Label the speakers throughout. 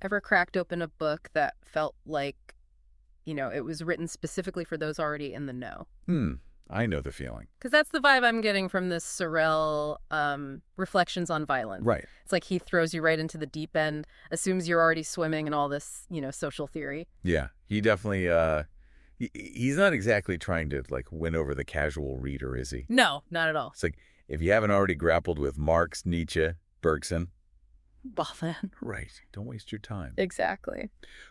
Speaker 1: Ever cracked open a book that felt like, it was written specifically for those already in the know?
Speaker 2: Hmm, I know the feeling.
Speaker 1: Because that's the vibe I'm getting from this Sorel Reflections on Violence.
Speaker 2: Right.
Speaker 1: It's like he throws you right into the deep end, assumes you're already swimming in all this, social theory.
Speaker 2: Yeah, he definitely, he's not exactly trying to, like, win over the casual reader, is he?
Speaker 1: No, not at all.
Speaker 2: It's like, if you haven't already grappled with Marx, Nietzsche, Bergson,
Speaker 1: Well, then.
Speaker 2: right, don't waste your time.
Speaker 1: Exactly.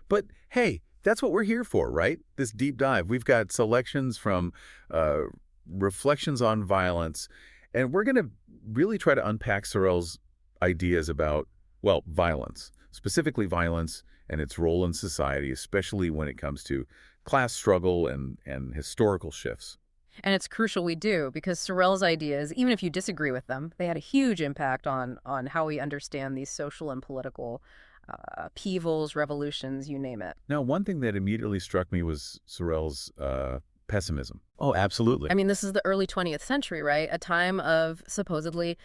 Speaker 2: But hey, that's what we're here for, right? This deep dive. We've got selections from uh, Reflections on Violence, and we're going to really try to unpack Sorel's ideas about, well, violence, specifically violence and its role in society, especially when it comes to class struggle and historical shifts.
Speaker 1: And it's crucial we do because Sorel's ideas, even if you disagree with them, they had a huge impact on how we understand these social and political upheavals, revolutions, you name it.
Speaker 2: Now, one thing that immediately struck me was Sorel's pessimism. Oh, absolutely.
Speaker 1: I mean, this is the early 20th century, right? A time of supposedly,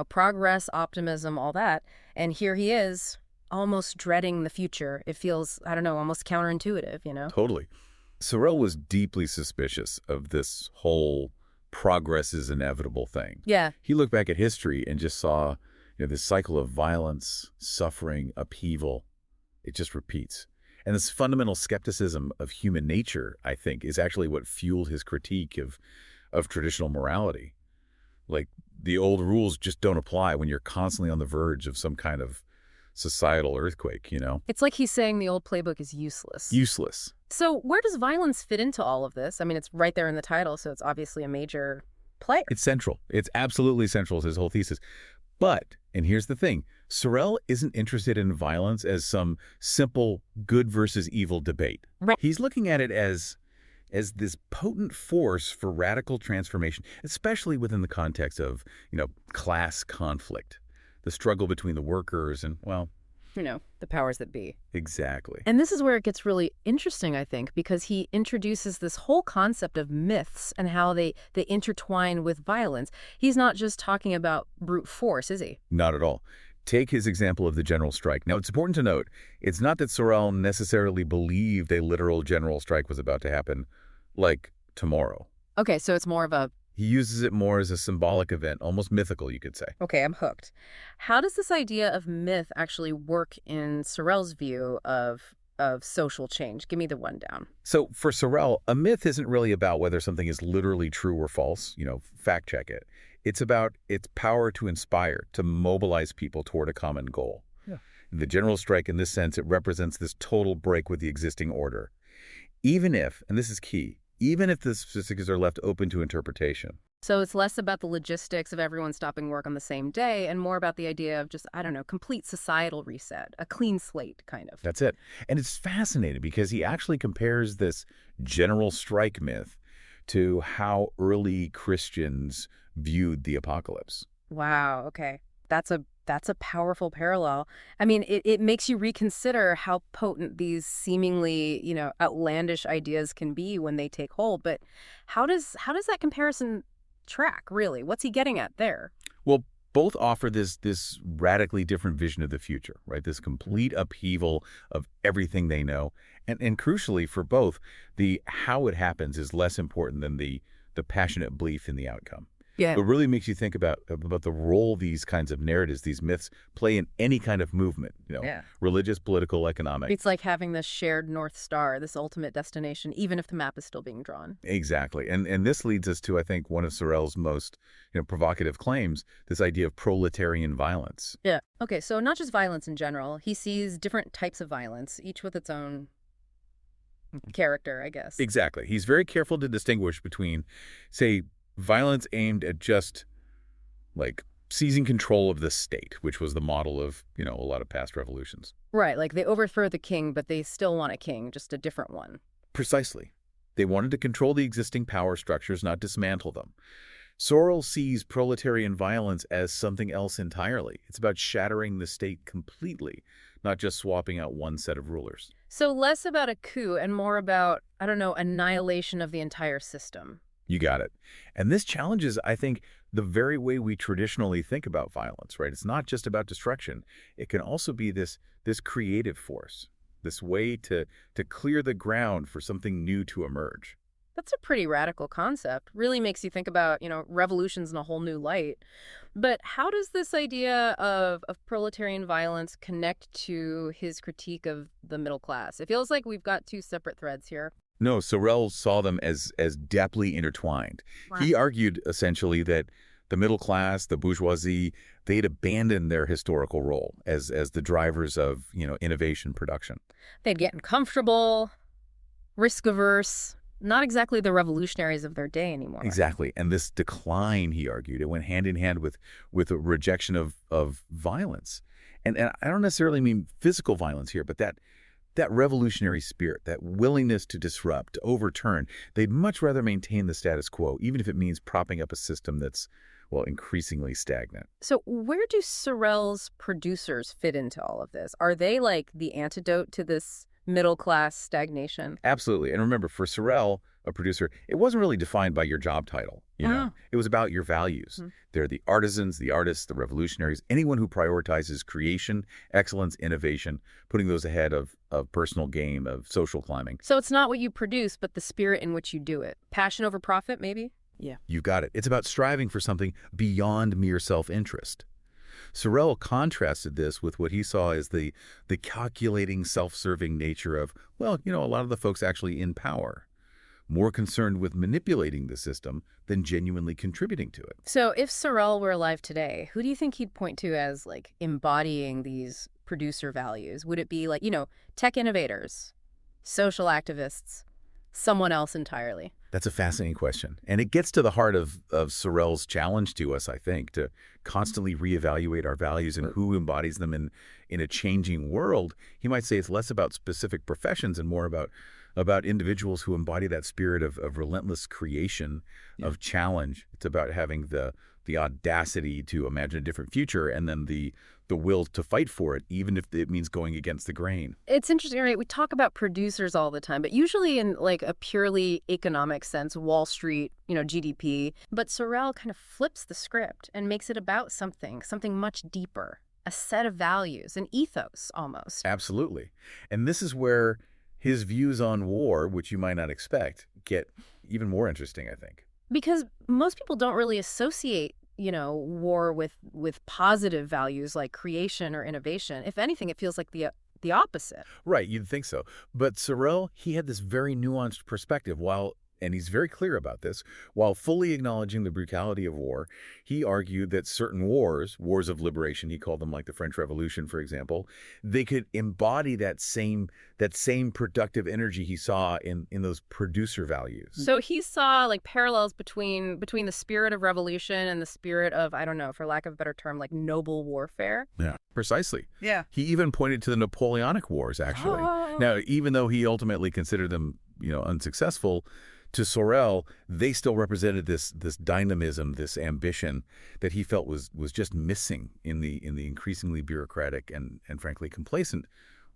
Speaker 1: progress, optimism, all that. And here he is, almost dreading the future. It feels, I don't know, almost counterintuitive.
Speaker 2: Totally. Sorel was deeply suspicious of this whole progress is inevitable thing.
Speaker 1: Yeah.
Speaker 2: He looked back at history and just saw, this cycle of violence, suffering, upheaval. It just repeats. And this fundamental skepticism of human nature, I think, is actually what fueled his critique of traditional morality. Like, the old rules just don't apply when you're constantly on the verge of some kind of societal earthquake.
Speaker 1: It's like he's saying the old playbook is useless.
Speaker 2: Useless.
Speaker 1: So where does violence fit into all of this? I mean, it's right there in the title, so it's obviously a major player.
Speaker 2: It's central. It's absolutely central to his whole thesis. But, and here's the thing, Sorel isn't interested in violence as some simple good versus evil debate.
Speaker 1: Right.
Speaker 2: He's looking at it as this potent force for radical transformation, especially within the context of, class conflict, the struggle between the workers and, well,
Speaker 1: The powers that be.
Speaker 2: exactly.
Speaker 1: And this is where it gets really interesting, I think, because he introduces this whole concept of myths and how they intertwine with violence. He's not just talking about brute force, is he?
Speaker 2: Not at all. Take his example of the general strike. Now, it's important to note, it's not that Sorel necessarily believed a literal general strike was about to happen, like tomorrow.
Speaker 1: Okay, so it's more of a,
Speaker 2: He uses it more as a symbolic event, almost mythical, you could say.
Speaker 1: okay, I'm hooked. How does this idea of myth actually work in Sorel's view of social change? Give me the rundown.
Speaker 2: So for Sorel, a myth isn't really about whether something is literally true or false, fact check it. It's about its power to inspire, to mobilize people toward a common goal. Yeah. The general strike, in this sense, it represents this total break with the existing order. Even if, and this is key, even if the statistics are left open to interpretation.
Speaker 1: So it's less about the logistics of everyone stopping work on the same day and more about the idea of just, I don't know, complete societal reset, a clean slate, kind of.
Speaker 2: That's it. And it's fascinating because he actually compares this general strike myth to how early Christians viewed the apocalypse.
Speaker 1: Wow, okay. That's a powerful parallel. I mean, it makes you reconsider how potent these seemingly, outlandish ideas can be when they take hold. But how does that comparison track, really? What's he getting at there?
Speaker 2: Well, both offer this radically different vision of the future, right? This complete upheaval of everything they know. And crucially for both, the how it happens is less important than the passionate belief in the outcome.
Speaker 1: Yeah.
Speaker 2: It really makes you think about the role these kinds of narratives, these myths, play in any kind of movement,
Speaker 1: Yeah.
Speaker 2: religious, political, economic.
Speaker 1: It's like having this shared North Star, this ultimate destination, even if the map is still being drawn.
Speaker 2: Exactly. And this leads us to, I think, one of Sorel's most provocative claims, this idea of proletarian violence.
Speaker 1: Yeah. Okay, so not just violence in general. He sees different types of violence, each with its own character, I guess.
Speaker 2: Exactly. He's very careful to distinguish between, say, violence aimed at just, like, seizing control of the state, which was the model of, a lot of past revolutions.
Speaker 1: Right, like they overthrow the king, but they still want a king, just a different one.
Speaker 2: Precisely. They wanted to control the existing power structures, not dismantle them. Sorel sees proletarian violence as something else entirely. It's about shattering the state completely, not just swapping out one set of rulers.
Speaker 1: So less about a coup and more about, I don't know, annihilation of the entire system.
Speaker 2: You got it. And this challenges, I think, the very way we traditionally think about violence, right? It's not just about destruction. It can also be this creative force, this way to clear the ground for something new to emerge.
Speaker 1: That's a pretty radical concept. Really makes you think about, revolutions in a whole new light. But how does this idea of proletarian violence connect to his critique of the middle class? It feels like we've got two separate threads here.
Speaker 2: No, Sorel saw them as deeply intertwined.
Speaker 1: Wow.
Speaker 2: He argued essentially that the middle class, the bourgeoisie, they'd abandoned their historical role as the drivers of, innovation production.
Speaker 1: They'd get uncomfortable, risk averse, not exactly the revolutionaries of their day anymore.
Speaker 2: Exactly. And this decline, he argued, it went hand in hand with a rejection of violence. And I don't necessarily mean physical violence here, but that revolutionary spirit, that willingness to disrupt, to overturn, they'd much rather maintain the status quo, even if it means propping up a system that's, well, increasingly stagnant.
Speaker 1: So where do Sorel's producers fit into all of this? Are they like the antidote to this middle-class stagnation?
Speaker 2: Absolutely. And remember, for Sorel, a producer, it wasn't really defined by your job title.
Speaker 1: Ah.
Speaker 2: It was about your values.
Speaker 1: Mhm.
Speaker 2: They're the artisans, the artists, the revolutionaries, anyone who prioritizes creation, excellence, innovation, putting those ahead of personal gain, of social climbing.
Speaker 1: So it's not what you produce, but the spirit in which you do it. Passion over profit, maybe? Yeah.
Speaker 2: You got it. It's about striving for something beyond mere self-interest. Sorel contrasted this with what he saw as the calculating, self-serving nature of, well, a lot of the folks actually in power, more concerned with manipulating the system than genuinely contributing to it.
Speaker 1: So if Sorel were alive today, who do you think he'd point to as like embodying these producer values? Would it be like, tech innovators, social activists, someone else entirely?
Speaker 2: That's a fascinating question. And it gets to the heart of Sorel's challenge to us, I think, to constantly reevaluate our values and who embodies them in a changing world. He might say it's less about specific professions and more about individuals who embody that spirit of relentless creation, of challenge. It's about having the audacity to imagine a different future and then the will to fight for it, even if it means going against the grain.
Speaker 1: It's interesting, right? We talk about producers all the time, but usually in like a purely economic sense, Wall Street, GDP. But Sorel kind of flips the script and makes it about something much deeper, a set of values, an ethos almost.
Speaker 2: Absolutely. And this is where his views on war, which you might not expect, get even more interesting, I think.
Speaker 1: Because most people don't really associate, war with positive values like creation or innovation. If anything, it feels like the opposite.
Speaker 2: Right, you'd think so. But Sorel, he had this very nuanced perspective. And he's very clear about this, while fully acknowledging the brutality of war, he argued that certain wars of liberation, he called them like the French Revolution, for example, they could embody that same productive energy he saw in those producer values.
Speaker 1: So he saw like parallels between the spirit of revolution and the spirit of, I don't know, for lack of a better term, like noble warfare.
Speaker 2: Yeah, precisely.
Speaker 1: Yeah.
Speaker 2: He even pointed to the Napoleonic Wars, actually.
Speaker 1: Oh.
Speaker 2: Now, even though he ultimately considered them, unsuccessful, to Sorel, they still represented this dynamism, this ambition that he felt was just missing in the increasingly bureaucratic and frankly complacent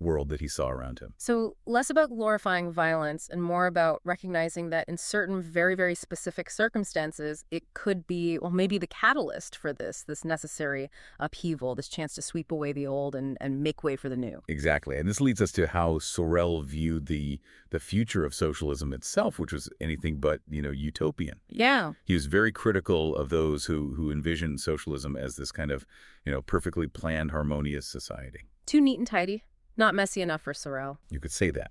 Speaker 2: world that he saw around him.
Speaker 1: So less about glorifying violence and more about recognizing that in certain very, very specific circumstances, it could be, well, maybe the catalyst for this necessary upheaval, this chance to sweep away the old and make way for the new.
Speaker 2: Exactly. And this leads us to how Sorel viewed the future of socialism itself, which was anything but, utopian.
Speaker 1: Yeah.
Speaker 2: He was very critical of those who envisioned socialism as this kind of, perfectly planned, harmonious society.
Speaker 1: Too neat and tidy. Not messy enough for Sorel.
Speaker 2: You could say that.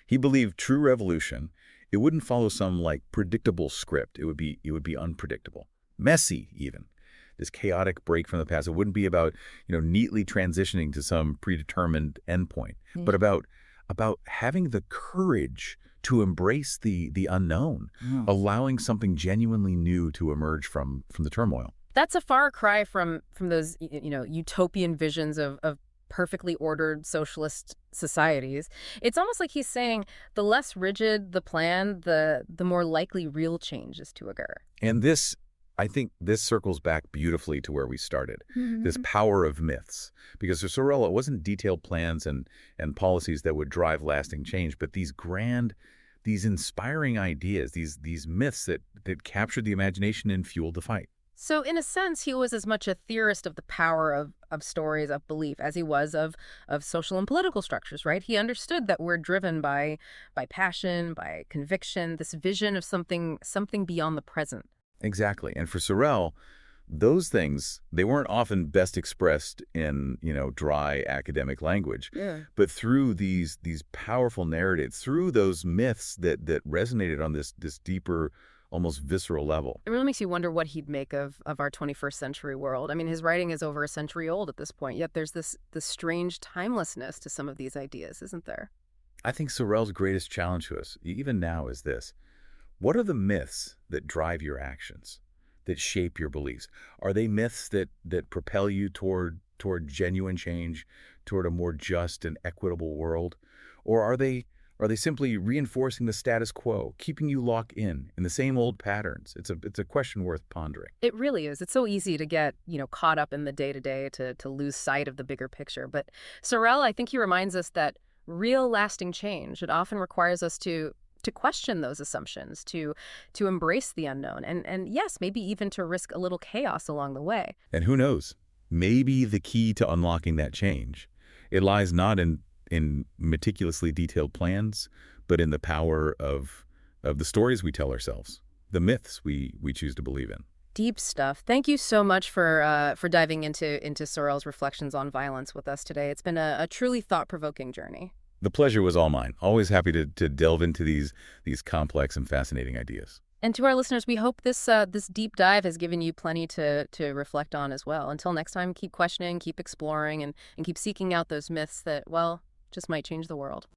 Speaker 2: He believed true revolution, it wouldn't follow some like predictable script. It would be unpredictable. Messy, even. This chaotic break from the past. It wouldn't be about, neatly transitioning to some predetermined endpoint, but about having the courage to embrace the unknown, allowing something genuinely new to emerge from the turmoil.
Speaker 1: That's a far cry from those, utopian visions of perfectly ordered socialist societies. It's almost like he's saying the less rigid the plan, the more likely real change is to occur.
Speaker 2: And I think this circles back beautifully to where we started, this power of myths. Because for Sorel, it wasn't detailed plans and policies that would drive lasting change, but these inspiring ideas, these myths that captured the imagination and fueled the fight.
Speaker 1: So in a sense, he was as much a theorist of the power of stories of belief as he was of social and political structures, right? He understood that we're driven by passion, by conviction, this vision of something beyond the present.
Speaker 2: Exactly. And for Sorel, those things, they weren't often best expressed in, dry academic language,
Speaker 1: Yeah.
Speaker 2: but through these powerful narratives, through those myths that resonated on this deeper, almost visceral level.
Speaker 1: It really makes you wonder what he'd make of our 21st century world. I mean, his writing is over a century old at this point, yet there's this strange timelessness to some of these ideas, isn't there?
Speaker 2: I think Sorel's greatest challenge to us, even now, is this. What are the myths that drive your actions, that shape your beliefs? Are they myths that propel you toward genuine change, toward a more just and equitable world? Or are they simply reinforcing the status quo, keeping you locked in the same old patterns? It's a question worth pondering.
Speaker 1: It really is. It's so easy to get, caught up in the day-to-day to lose sight of the bigger picture. But Sorel, I think he reminds us that real lasting change, it often requires us to question those assumptions, to embrace the unknown, and yes, maybe even to risk a little chaos along the way.
Speaker 2: And who knows? Maybe the key to unlocking that change, it lies not in meticulously detailed plans, but in the power of the stories we tell ourselves, the myths we choose to believe in.
Speaker 1: Deep stuff. Thank you so much for diving into Sorel's reflections on violence with us today. It's been a truly thought-provoking journey.
Speaker 2: The pleasure was all mine. Always happy to delve into these complex and fascinating ideas.
Speaker 1: And to our listeners, we hope this deep dive has given you plenty to reflect on as well. Until next time, keep questioning, keep exploring, and keep seeking out those myths that, well, just might change the world.